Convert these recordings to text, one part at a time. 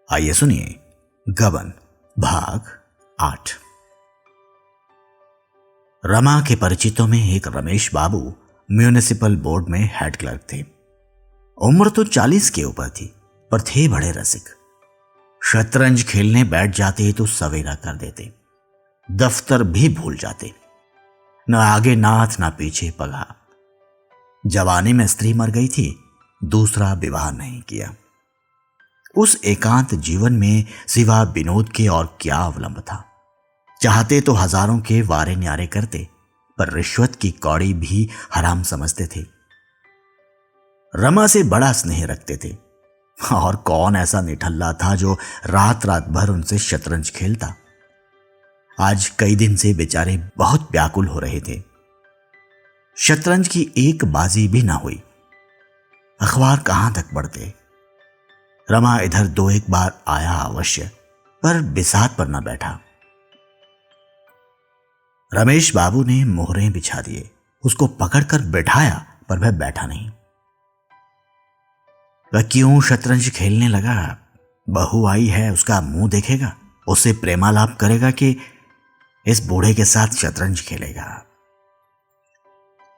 आइए सुनिए गबन भाग 8। रमा के परिचितों में एक रमेश बाबू म्यूनिसिपल बोर्ड में हेड क्लर्क थे। उम्र तो 40 के ऊपर थी, पर थे बड़े रसिक। शतरंज खेलने बैठ जाते तो सवेरा कर देते, दफ्तर भी भूल जाते। न आगे नाथ न पीछे पगहा। जवानी में स्त्री मर गई थी, दूसरा विवाह नहीं किया। उस एकांत जीवन में सिवा विनोद के और क्या अवलंब था। चाहते तो हजारों के वारे न्यारे करते, पर रिश्वत की कौड़ी भी हराम समझते थे। रमा से बड़ा स्नेह रखते थे, और कौन ऐसा निठल्ला था जो रात रात भर उनसे शतरंज खेलता। आज कई दिन से बेचारे बहुत व्याकुल हो रहे थे। शतरंज की एक बाजी भी ना हुई। अखबार कहां तक पढ़ते। रमा इधर दो एक बार आया अवश्य, पर बिसात पर न बैठा। रमेश बाबू ने मोहरें बिछा दिए, उसको पकड़कर बैठाया, पर वह बैठा नहीं। वह क्यों शतरंज खेलने लगा? बहू आई है, उसका मुंह देखेगा, उससे प्रेमालाप करेगा कि इस बूढ़े के साथ शतरंज खेलेगा।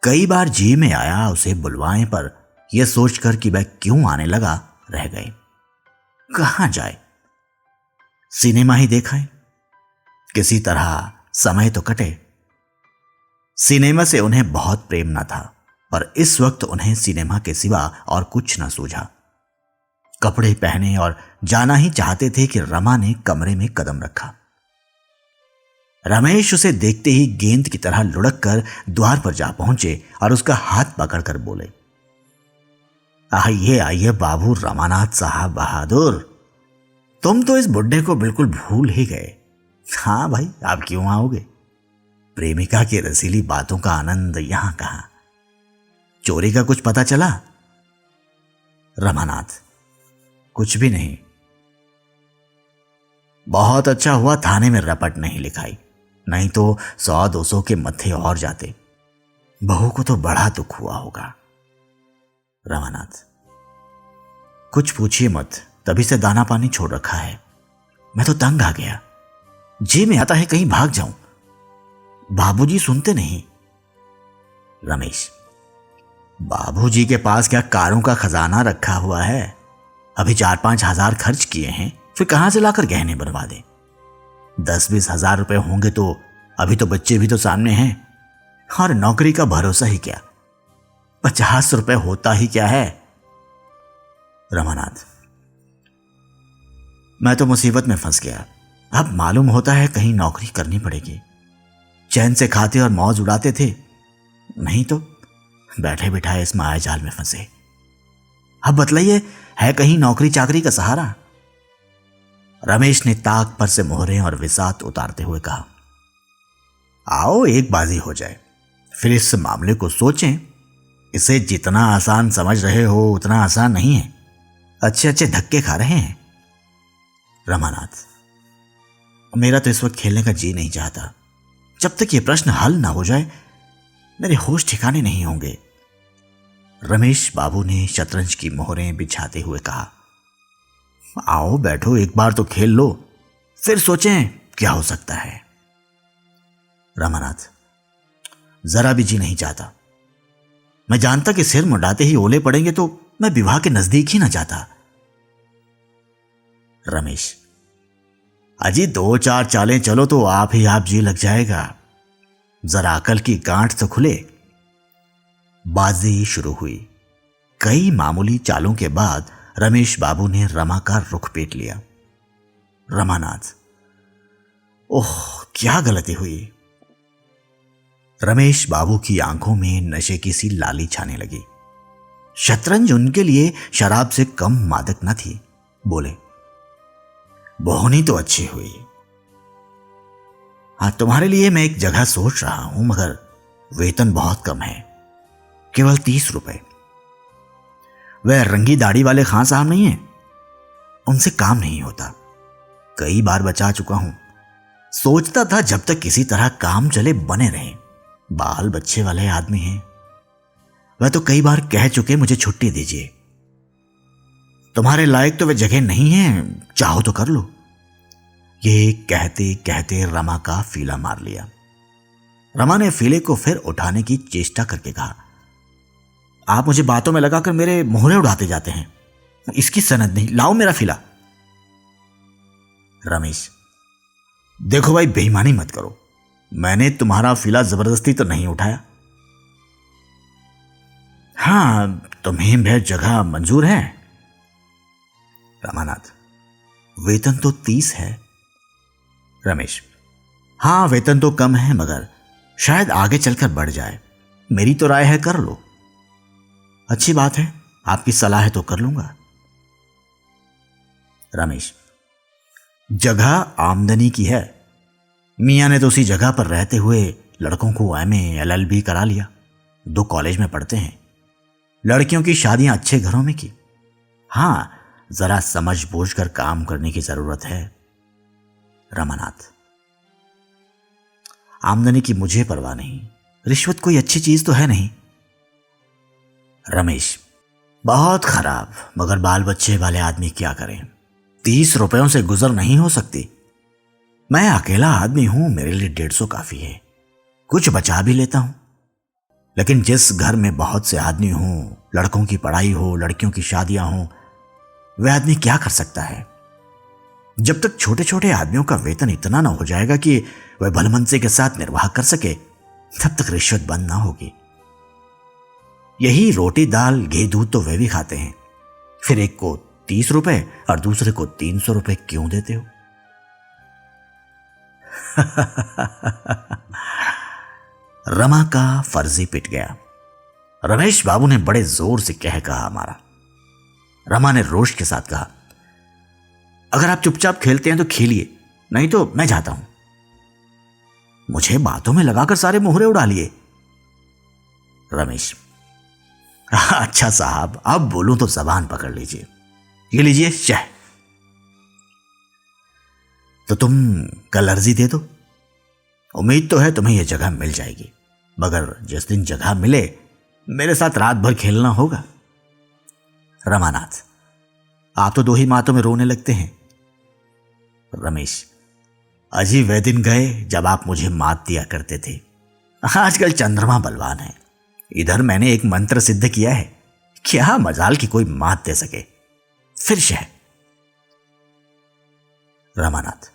कई बार जी में आया उसे बुलवाएं, पर यह सोचकर कि वह क्यों आने लगा रह गए। कहां जाए? सिनेमा ही देखाए, किसी तरह समय तो कटे। सिनेमा से उन्हें बहुत प्रेम न था, पर इस वक्त उन्हें सिनेमा के सिवा और कुछ न सूझा। कपड़े पहने और जाना ही चाहते थे कि रमा ने कमरे में कदम रखा। रमेश उसे देखते ही गेंद की तरह लुढ़क कर द्वार पर जा पहुंचे और उसका हाथ पकड़कर बोले, आइए आइए बाबू रमानाथ साहब बहादुर, तुम तो इस बुड्ढे को बिल्कुल भूल ही गए। हाँ भाई, आप क्यों आओगे? प्रेमिका की रसीली बातों का आनंद यहां कहां? चोरी का कुछ पता चला? रमानाथ, कुछ भी नहीं। बहुत अच्छा हुआ थाने में रपट नहीं लिखाई, नहीं तो 100-200 के मत्थे और जाते। बहू को तो बड़ा दुख हुआ होगा। रमानाथ, कुछ पूछिए मत, तभी से दाना पानी छोड़ रखा है। मैं तो तंग आ गया, जी में आता है कहीं भाग जाऊं। बाबूजी सुनते नहीं। रमेश, बाबूजी के पास क्या कारों का खजाना रखा हुआ है? अभी 4-5 हजार खर्च किए हैं, फिर कहां से लाकर गहने बनवा दे? 10-20 हजार रुपए होंगे तो अभी तो बच्चे भी तो सामने हैं, और नौकरी का भरोसा ही क्या? 50 रुपए होता ही क्या है? रमानाथ, मैं तो मुसीबत में फंस गया। अब मालूम होता है कहीं नौकरी करनी पड़ेगी। चैन से खाते और मौज उड़ाते थे, नहीं तो बैठे बिठाए इस माया जाल में फंसे। अब बतलाइए, है कहीं नौकरी चाकरी का सहारा? रमेश ने ताक पर से मोहरें और विसात उतारते हुए कहा, आओ एक बाजी हो जाए, फिर इस मामले को सोचें। इसे जितना आसान समझ रहे हो उतना आसान नहीं है। अच्छे अच्छे धक्के खा रहे हैं। रमानाथ, मेरा तो इस वक्त खेलने का जी नहीं चाहता। जब तक ये प्रश्न हल ना हो जाए मेरे होश ठिकाने नहीं होंगे। रमेश बाबू ने शतरंज की मोहरें बिछाते हुए कहा, आओ बैठो, एक बार तो खेल लो, फिर सोचें क्या हो सकता है। रमानाथ, जरा भी जी नहीं चाहता। मैं जानता कि सिर मुंडाते ही ओले पड़ेंगे तो मैं विवाह के नजदीक ही ना जाता। रमेश, अजी 2-4 चालें चलो तो आप ही आप जी लग जाएगा। जरा अकल की गांठ तो खुले। बाजी शुरू हुई। कई मामूली चालों के बाद रमेश बाबू ने रमा का रुख पेट लिया। रमानाथ, ओह क्या गलती हुई। रमेश बाबू की आंखों में नशे की सी लाली छाने लगी। शतरंज उनके लिए शराब से कम मादक न थी। बोले, बोहनी तो अच्छी हुई। हाँ, तुम्हारे लिए मैं एक जगह सोच रहा हूं, मगर वेतन बहुत कम है, केवल 30 रुपए। वह रंगी दाढ़ी वाले खान साहब नहीं है, उनसे काम नहीं होता। कई बार बचा चुका हूं। सोचता था जब तक किसी तरह काम चले बने रहें। बाल बच्चे वाले आदमी हैं। वह तो कई बार कह चुके मुझे छुट्टी दीजिए। तुम्हारे लायक तो वे जगह नहीं है, चाहो तो कर लो। ये कहते कहते रमा का फीला मार लिया। रमा ने फीले को फिर उठाने की चेष्टा करके कहा, आप मुझे बातों में लगाकर मेरे मोहरे उड़ाते जाते हैं, इसकी सनद नहीं, लाओ मेरा फीला। रमेश, देखो भाई, बेईमानी मत करो, मैंने तुम्हारा फीला जबरदस्ती तो नहीं उठाया। हां, तुम्हें वह जगह मंजूर है? रमानाथ, वेतन तो 30 है। रमेश, हां, वेतन तो कम है, मगर शायद आगे चलकर बढ़ जाए। मेरी तो राय है कर लो। अच्छी बात है, आपकी सलाह है तो कर लूंगा। रमेश, जगह आमदनी की है। मियां ने तो उसी जगह पर रहते हुए लड़कों को एमए एलएलबी करा लिया, 2 कॉलेज में पढ़ते हैं। लड़कियों की शादियां अच्छे घरों में की। हां, जरा समझ बूझ कर काम करने की जरूरत है। रमानाथ, आमदनी की मुझे परवाह नहीं, रिश्वत कोई अच्छी चीज तो है नहीं। रमेश, बहुत खराब, मगर बाल बच्चे वाले आदमी क्या करें, 30 रुपयों से गुजर नहीं हो सकती। मैं अकेला आदमी हूं, मेरे लिए 150 काफी है, कुछ बचा भी लेता हूं। लेकिन जिस घर में बहुत से आदमी हों, लड़कों की पढ़ाई हो, लड़कियों की शादियां हों, वह आदमी क्या कर सकता है? जब तक छोटे छोटे आदमियों का वेतन इतना ना हो जाएगा कि वह भलमनसे के साथ निर्वाह कर सके, तब तक रिश्वत बंद ना होगी। यही रोटी दाल घी दूध तो वे भी खाते हैं, फिर एक को 30 रुपए और दूसरे को 300 रुपए क्यों देते हो? रमा का फर्जी पिट गया। रमेश बाबू ने बड़े जोर से कहा मारा। रमा ने रोष के साथ कहा, अगर आप चुपचाप खेलते हैं तो खेलिए, नहीं तो मैं जाता हूं। मुझे बातों में लगाकर सारे मोहरे उड़ा लिए। रमेश, अच्छा साहब, अब बोलूं तो जबान पकड़ लीजिए। ये लीजिए चाय। तो तुम कल अर्जी दे दो, उम्मीद तो है तुम्हें यह जगह मिल जाएगी, मगर जिस दिन जगह मिले मेरे साथ रात भर खेलना होगा। रमानाथ, आप तो 2 ही मातों में रोने लगते हैं। रमेश, अजी वे दिन गए जब आप मुझे मात दिया करते थे। आजकल चंद्रमा बलवान है। इधर मैंने एक मंत्र सिद्ध किया है, क्या मजाल की कोई मात दे सके। फिर शह। रमानाथ,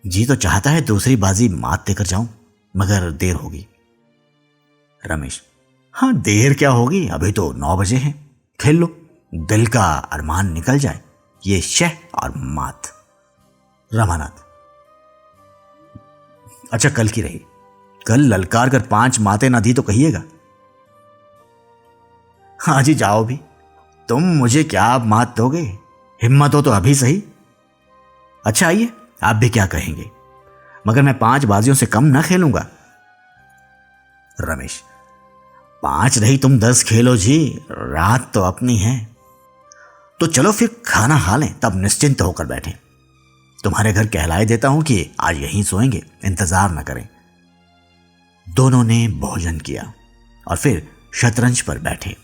जी तो चाहता है दूसरी बाजी मात देकर जाऊं, मगर देर होगी। रमेश, हां, देर क्या होगी, अभी तो 9 बजे हैं, खेल लो, दिल का अरमान निकल जाए। ये शह और मात। रमानाथ, अच्छा कल की रही, कल ललकार कर 5 मातें ना दी तो कहिएगा। हाँ जी, जाओ भी, तुम मुझे क्या मात दोगे, हिम्मत हो तो अभी सही। अच्छा आइए, आप भी क्या कहेंगे, मगर मैं 5 बाजियों से कम ना खेलूंगा। रमेश, 5 नहीं तुम 10 खेलो जी, रात तो अपनी है। तो चलो फिर खाना खा लें, तब निश्चिंत होकर बैठें। तुम्हारे घर कहलाए देता हूं कि आज यहीं सोएंगे, इंतजार न करें। दोनों ने भोजन किया और फिर शतरंज पर बैठे।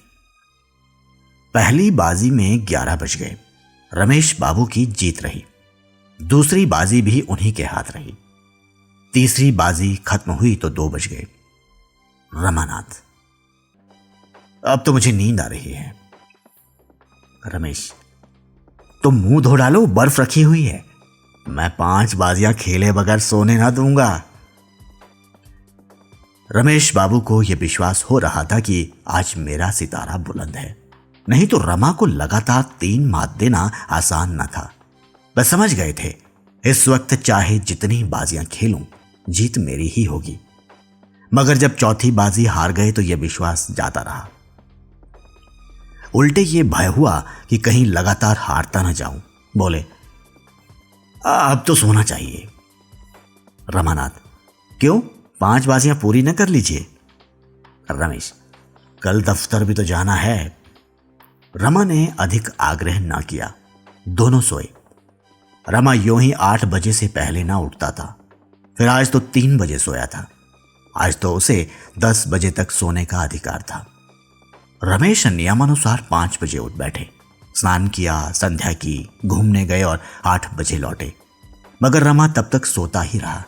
पहली बाजी में 11 बज गए। रमेश बाबू की जीत रही। दूसरी बाजी भी उन्हीं के हाथ रही। तीसरी बाजी खत्म हुई तो 2 बज गए। रमानाथ, अब तो मुझे नींद आ रही है। रमेश, तुम मुंह धो डालो, बर्फ रखी हुई है, मैं 5 बाजियां खेले बगैर सोने ना दूंगा। रमेश बाबू को यह विश्वास हो रहा था कि आज मेरा सितारा बुलंद है, नहीं तो रमा को लगातार 3 मात देना आसान न था। वह समझ गए थे इस वक्त चाहे जितनी बाजियां खेलूं, जीत मेरी ही होगी। मगर जब चौथी बाजी हार गए तो यह विश्वास जाता रहा। उल्टे ये भय हुआ कि कहीं लगातार हारता न जाऊं। बोले, अब तो सोना चाहिए। रमानाथ, क्यों, 5 बाजियां पूरी न कर लीजिए। रमेश, कल दफ्तर भी तो जाना है। रमा ने अधिक आग्रह ना किया। दोनों सोए। रमा यूं ही 8 बजे से पहले ना उठता था, फिर आज तो 3 बजे सोया था। आज तो उसे 10 बजे तक सोने का अधिकार था। रमेश नियमानुसार 5 बजे उठ बैठे, स्नान किया, संध्या की, घूमने गए और 8 बजे लौटे, मगर रमा तब तक सोता ही रहा।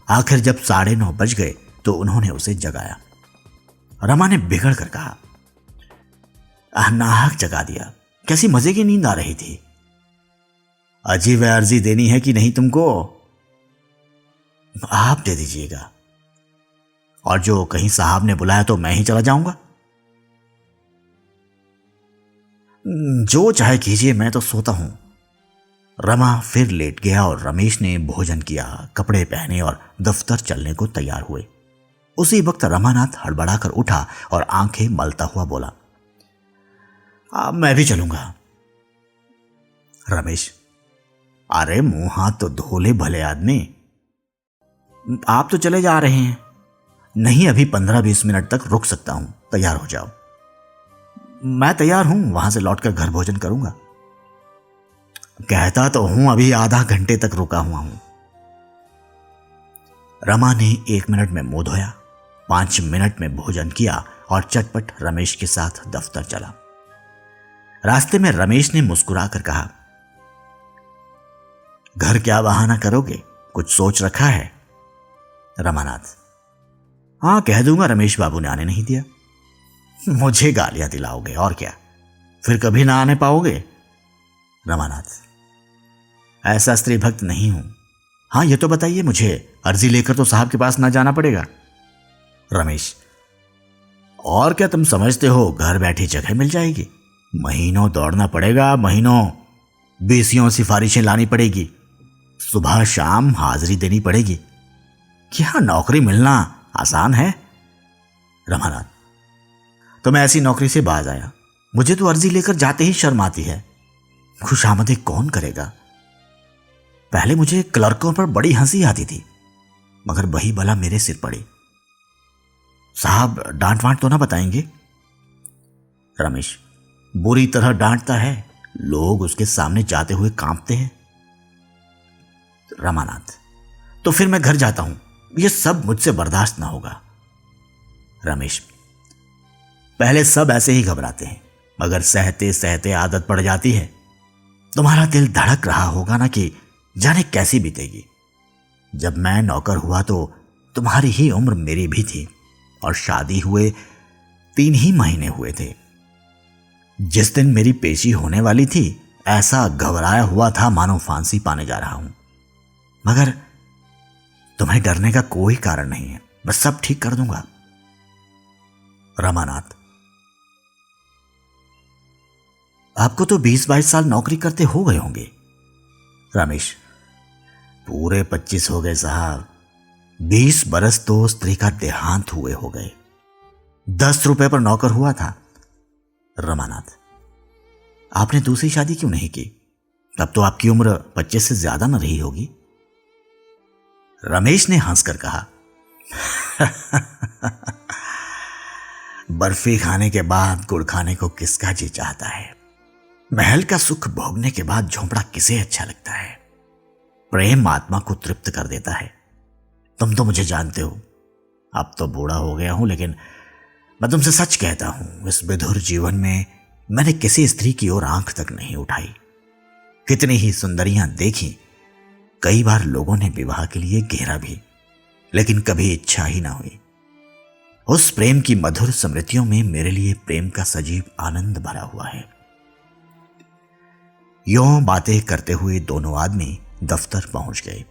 आखिर जब 9:30 बज गए तो उन्होंने उसे जगाया। रमा ने बिगड़ कर कहा, नाहक जगा दिया, कैसी मजे की नींद आ रही थी। अजीब अर्जी देनी है कि नहीं तुमको? आप दे दीजिएगा। और जो कहीं साहब ने बुलाया तो मैं ही चला जाऊंगा? जो चाहे कीजिए, मैं तो सोता हूं। रमा फिर लेट गया और रमेश ने भोजन किया, कपड़े पहने और दफ्तर चलने को तैयार हुए। उसी वक्त रमानाथ हड़बड़ाकर उठा और आंखें मलता हुआ बोला, मैं भी चलूंगा। रमेश, अरे मुंह हाथ तो धो ले भले आदमी। आप तो चले जा रहे हैं। नहीं, अभी 15-20 मिनट तक रुक सकता हूं, तैयार हो जाओ। मैं तैयार हूं, वहां से लौटकर घर भोजन करूंगा। कहता तो हूं अभी आधा घंटे तक रुका हुआ हूं। रमा ने 1 मिनट में मुंह धोया, 5 मिनट में भोजन किया और चटपट रमेश के साथ दफ्तर चला। रास्ते में रमेश ने मुस्कुराकर कहा, घर क्या बहाना करोगे, कुछ सोच रखा है? रमानाथ, हाँ कह दूंगा, रमेश बाबू ने आने नहीं दिया। मुझे गालियां दिलाओगे और क्या, फिर कभी ना आने पाओगे। रमानाथ, ऐसा स्त्री भक्त नहीं हूं। हाँ ये तो बताइए, मुझे अर्जी लेकर तो साहब के पास ना जाना पड़ेगा। रमेश, और क्या तुम समझते हो घर बैठी जगह मिल जाएगी? महीनों दौड़ना पड़ेगा, महीनों बीसियों सिफारिशें लानी पड़ेगी, सुबह शाम हाजिरी देनी पड़ेगी। क्या नौकरी मिलना आसान है? रमानाथ, तो मैं ऐसी नौकरी से बाज आया। मुझे तो अर्जी लेकर जाते ही शर्म आती है। खुशामदी कौन करेगा? पहले मुझे क्लर्कों पर बड़ी हंसी आती थी, मगर वही बला मेरे सिर पड़ी। साहब डांट वांट तो ना बताएंगे? रमेश, बुरी तरह डांटता है, लोग उसके सामने जाते हुए कांपते हैं। रमानाथ, तो फिर मैं घर जाता हूं, यह सब मुझसे बर्दाश्त ना होगा। रमेश, पहले सब ऐसे ही घबराते हैं, मगर सहते सहते आदत पड़ जाती है। तुम्हारा दिल धड़क रहा होगा ना कि जाने कैसी बीतेगी। जब मैं नौकर हुआ तो तुम्हारी ही उम्र मेरी भी थी और शादी हुए 3 ही महीने हुए थे। जिस दिन मेरी पेशी होने वाली थी, ऐसा घबराया हुआ था मानो फांसी पाने जा रहा हूं। मगर तुम्हें डरने का कोई कारण नहीं है, बस सब ठीक कर दूंगा। रमानाथ, आपको तो 20-22 साल नौकरी करते हो गए होंगे। रमेश, पूरे 25 हो गए साहब। 20 बरस तो स्त्री का देहांत हुए हो गए। 10 रुपए पर नौकर हुआ था। रमानाथ, आपने दूसरी शादी क्यों नहीं की? तब तो आपकी उम्र 25 से ज्यादा न रही होगी। रमेश ने हंसकर कहा, बर्फी खाने के बाद गुड़ खाने को किसका जी चाहता है? महल का सुख भोगने के बाद झोंपड़ा किसे अच्छा लगता है? प्रेम आत्मा को तृप्त कर देता है। तुम तो मुझे जानते हो, अब तो बूढ़ा हो गया हूं, लेकिन मैं तुमसे सच कहता हूं, इस विधुर जीवन में मैंने किसी स्त्री की ओर आंख तक नहीं उठाई। कितनी ही सुंदरियां देखी, कई बार लोगों ने विवाह के लिए घेरा भी, लेकिन कभी इच्छा ही ना हुई। उस प्रेम की मधुर स्मृतियों में मेरे लिए प्रेम का सजीव आनंद भरा हुआ है। यों बातें करते हुए दोनों आदमी दफ्तर पहुंच गए।